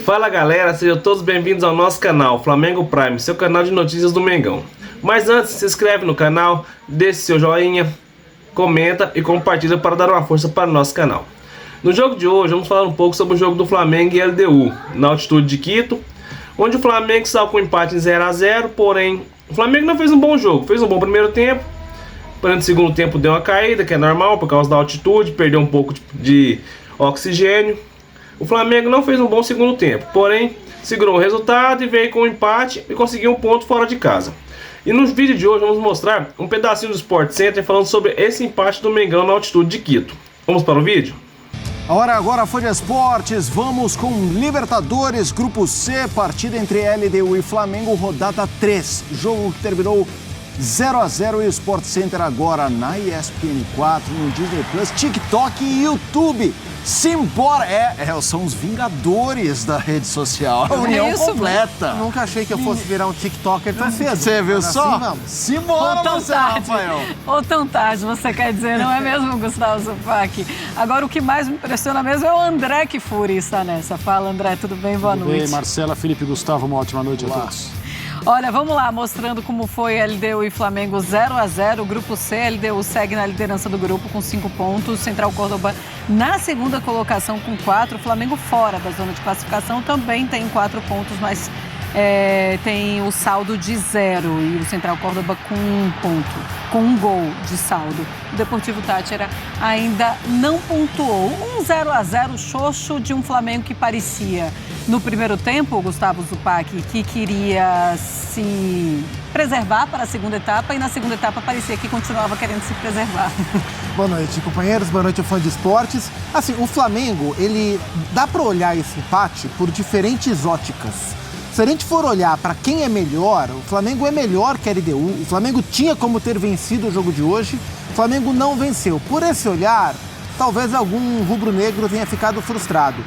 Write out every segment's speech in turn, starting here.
Fala galera, sejam todos bem-vindos ao nosso canal Flamengo Prime, seu canal de notícias do Mengão. Mas antes, se inscreve no canal, deixe seu joinha, comenta e compartilha para dar uma força para o nosso canal. No jogo de hoje vamos falar um pouco sobre o jogo do Flamengo e LDU, na altitude de Quito, onde o Flamengo saiu com empate em 0 a 0, porém o Flamengo não fez um bom jogo, fez um bom primeiro tempo, porém no segundo tempo deu uma caída, que é normal por causa da altitude, perdeu um pouco de oxigênio. O Flamengo não fez um bom segundo tempo, porém segurou o resultado e veio com um empate e conseguiu um ponto fora de casa. E no vídeo de hoje vamos mostrar um pedacinho do Sport Center falando sobre esse empate do Mengão na altitude de Quito. Vamos para o vídeo? A hora agora foi de esportes, vamos com Libertadores, Grupo C, partida entre LDU e Flamengo, rodada 3, jogo que terminou 0 a 0 e o Sport Center agora na ESPN 4, no Disney Plus, TikTok e YouTube. Simbora! São os vingadores da rede social. A união completa. Nunca achei que eu fosse virar um TikToker tão cedo. Você viu só? Assim, simbora, você, Rafael. Ou tão tarde, você quer dizer, não é mesmo, Gustavo Zupac? Agora, o que mais me impressiona mesmo é o André Kfouri está nessa. Fala, André, tudo bem? Boa noite. Tudo bem, Marcela, Felipe, Gustavo, uma ótima noite a todos. Olha, vamos lá, mostrando como foi LDU e Flamengo 0 a 0. O Grupo C, LDU segue na liderança do grupo com 5 pontos. Central Córdoba na segunda colocação com 4. Flamengo fora da zona de classificação também tem 4 pontos, mas tem o saldo de 0. E o Central Córdoba com 1 ponto, com 1 gol de saldo. O Deportivo Táchira ainda não pontuou. Um 0 a 0 xoxo de um Flamengo que parecia, no primeiro tempo, Gustavo Zupac, que queria se preservar para a segunda etapa e na segunda etapa parecia que continuava querendo se preservar. Boa noite, companheiros. Boa noite, fã de esportes. Assim, o Flamengo, dá para olhar esse empate por diferentes óticas. Se a gente for olhar para quem é melhor, o Flamengo é melhor que a LDU. O Flamengo tinha como ter vencido o jogo de hoje. O Flamengo não venceu. Por esse olhar, talvez algum rubro-negro tenha ficado frustrado.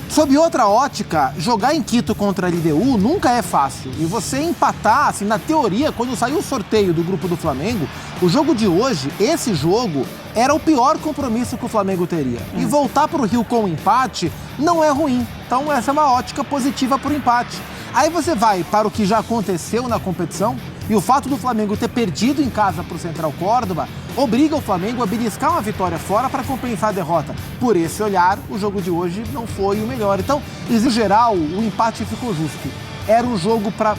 Sob outra ótica, jogar em Quito contra a LDU nunca é fácil. E você empatar, assim, na teoria, quando saiu o sorteio do grupo do Flamengo, o jogo de hoje, esse jogo, era o pior compromisso que o Flamengo teria. E voltar para o Rio com um empate não é ruim. Então essa é uma ótica positiva para o empate. Aí você vai para o que já aconteceu na competição, e o fato do Flamengo ter perdido em casa para o Central Córdoba obriga o Flamengo a beliscar uma vitória fora para compensar a derrota. Por esse olhar, o jogo de hoje não foi o melhor. Então, em geral, o empate ficou justo.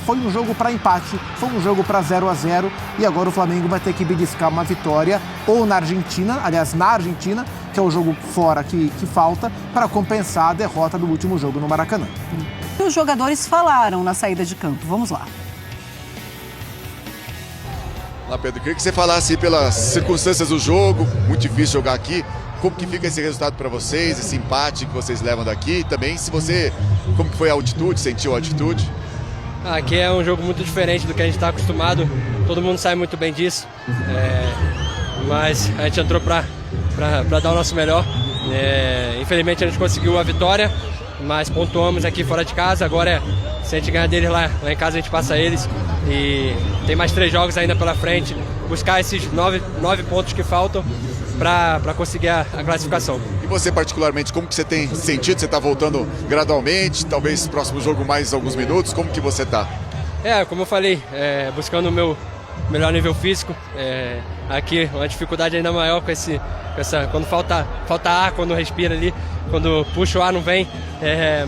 Foi um jogo para empate, foi um jogo para 0 a 0 e agora o Flamengo vai ter que beliscar uma vitória ou na Argentina, que é o jogo fora que falta, para compensar a derrota do último jogo no Maracanã. E os jogadores falaram na saída de campo. Vamos lá. Olá, Pedro. Queria que você falasse pelas circunstâncias do jogo, muito difícil jogar aqui. Como que fica esse resultado para vocês, esse empate que vocês levam daqui? Também, como que foi a altitude, sentiu a altitude? Aqui é um jogo muito diferente do que a gente está acostumado, todo mundo sabe muito bem disso, mas a gente entrou para dar o nosso melhor. Infelizmente a gente conseguiu a vitória, mas pontuamos aqui fora de casa. Agora, se a gente ganhar deles lá em casa, a gente passa eles. E tem mais 3 jogos ainda pela frente, buscar esses 9 pontos que faltam para conseguir a classificação. E você particularmente, como que você tem sentido? Você está voltando gradualmente, talvez próximo jogo mais alguns minutos, como que você está? Como eu falei, buscando o meu melhor nível físico. Aqui uma dificuldade ainda maior com essa quando falta ar, quando respira ali, quando puxa o ar não vem,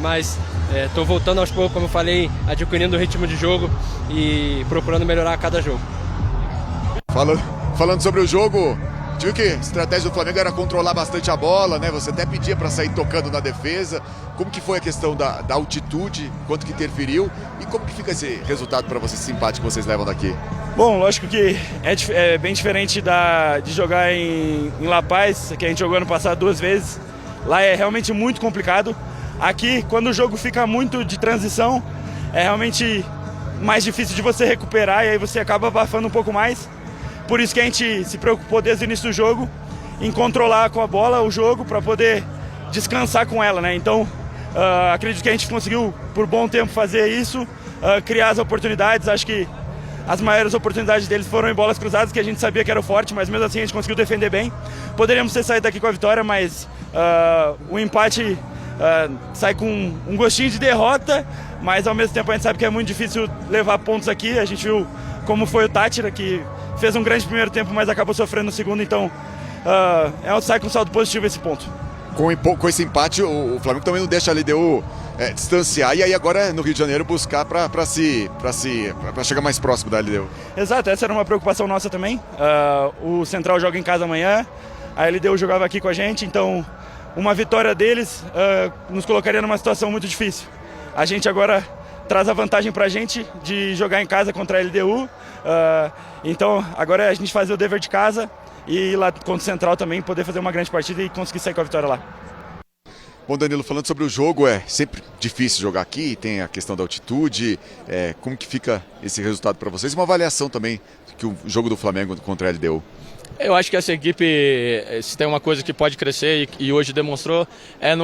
mas estou voltando aos poucos, como eu falei, adquirindo o ritmo de jogo e procurando melhorar a cada jogo. Falando sobre o jogo, viu que a estratégia do Flamengo era controlar bastante a bola, né? Você até pedia para sair tocando na defesa. Como que foi a questão da altitude, quanto que interferiu e como que fica esse resultado para vocês, esse empate que vocês levam daqui? Bom, lógico que é bem diferente de jogar em La Paz, que a gente jogou ano passado 2 vezes. Lá é realmente muito complicado. Aqui, quando o jogo fica muito de transição, é realmente mais difícil de você recuperar e aí você acaba abafando um pouco mais. Por isso que a gente se preocupou desde o início do jogo em controlar com a bola o jogo para poder descansar com ela, né? Então, acredito que a gente conseguiu por bom tempo fazer isso, criar as oportunidades. Acho que as maiores oportunidades deles foram em bolas cruzadas, que a gente sabia que era forte, mas mesmo assim a gente conseguiu defender bem. Poderíamos ter saído daqui com a vitória, mas o empate sai com um gostinho de derrota, mas ao mesmo tempo a gente sabe que é muito difícil levar pontos aqui. A gente viu como foi o Tátira, que fez um grande primeiro tempo, mas acabou sofrendo no segundo, então sai com saldo positivo esse ponto. Com esse empate, o Flamengo também não deixa a LDU distanciar, e aí agora no Rio de Janeiro buscar para chegar mais próximo da LDU. Exato, essa era uma preocupação nossa também. O Central joga em casa amanhã, a LDU jogava aqui com a gente, então uma vitória deles nos colocaria numa situação muito difícil. A gente agora traz a vantagem para a gente de jogar em casa contra a LDU, então agora é a gente fazer o dever de casa e ir lá contra o Central também poder fazer uma grande partida e conseguir sair com a vitória lá. Bom, Danilo, falando sobre o jogo, é sempre difícil jogar aqui, tem a questão da altitude, como que fica esse resultado para vocês? Uma avaliação também que o jogo do Flamengo contra a LDU. Eu acho que essa equipe, se tem uma coisa que pode crescer e hoje demonstrou, é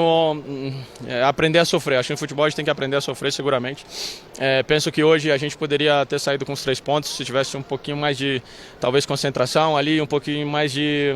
aprender a sofrer. Acho que no futebol a gente tem que aprender a sofrer seguramente. Penso que hoje a gente poderia ter saído com os 3 pontos se tivesse um pouquinho mais de, talvez, concentração ali, um pouquinho mais de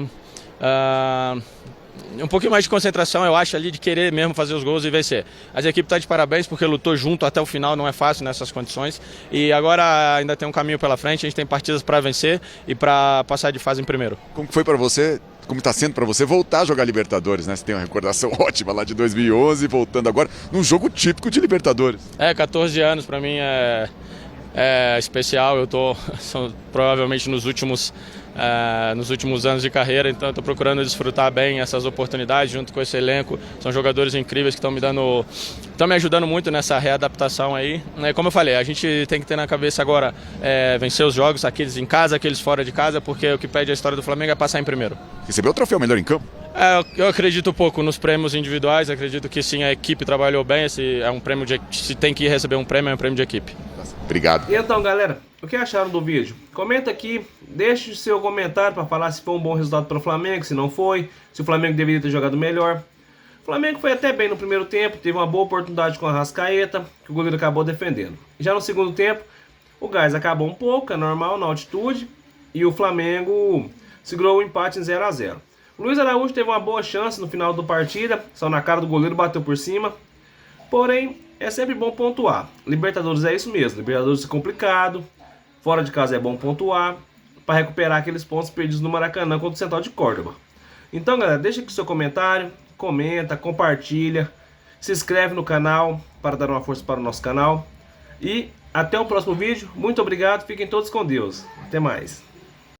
concentração, eu acho, ali de querer mesmo fazer os gols e vencer. Mas a equipe está de parabéns porque lutou junto até o final, não é fácil nessas condições. E agora ainda tem um caminho pela frente, a gente tem partidas para vencer e para passar de fase em primeiro. Como foi para você, como está sendo para você voltar a jogar Libertadores, né? Você tem uma recordação ótima lá de 2011, voltando agora num jogo típico de Libertadores. 14 anos para mim é especial, são provavelmente nos últimos anos de carreira, então estou procurando desfrutar bem essas oportunidades junto com esse elenco. São jogadores incríveis que estão me ajudando muito nessa readaptação aí. Como eu falei, a gente tem que ter na cabeça agora vencer os jogos, aqueles em casa, aqueles fora de casa, porque o que pede a história do Flamengo é passar em primeiro. Recebeu o troféu melhor em campo? Eu acredito pouco nos prêmios individuais, acredito que sim, a equipe trabalhou bem, esse é um prêmio se tem que receber um prêmio, é um prêmio de equipe. Obrigado. E então, galera, o que acharam do vídeo? Comenta aqui, deixe seu comentário para falar se foi um bom resultado para o Flamengo, se não foi, se o Flamengo deveria ter jogado melhor. O Flamengo foi até bem no primeiro tempo, teve uma boa oportunidade com a Arrascaeta, que o goleiro acabou defendendo. Já no segundo tempo, o gás acabou um pouco, é normal, na altitude, e o Flamengo segurou o empate em 0 a 0. O Luiz Araújo teve uma boa chance no final da partida, só na cara do goleiro, bateu por cima. Porém, é sempre bom pontuar. Libertadores é isso mesmo, Libertadores é complicado, fora de casa é bom pontuar, para recuperar aqueles pontos perdidos no Maracanã contra o Central de Córdoba. Então, galera, deixa aqui seu comentário, comenta, compartilha, se inscreve no canal para dar uma força para o nosso canal. E até o próximo vídeo. Muito obrigado, fiquem todos com Deus. Até mais.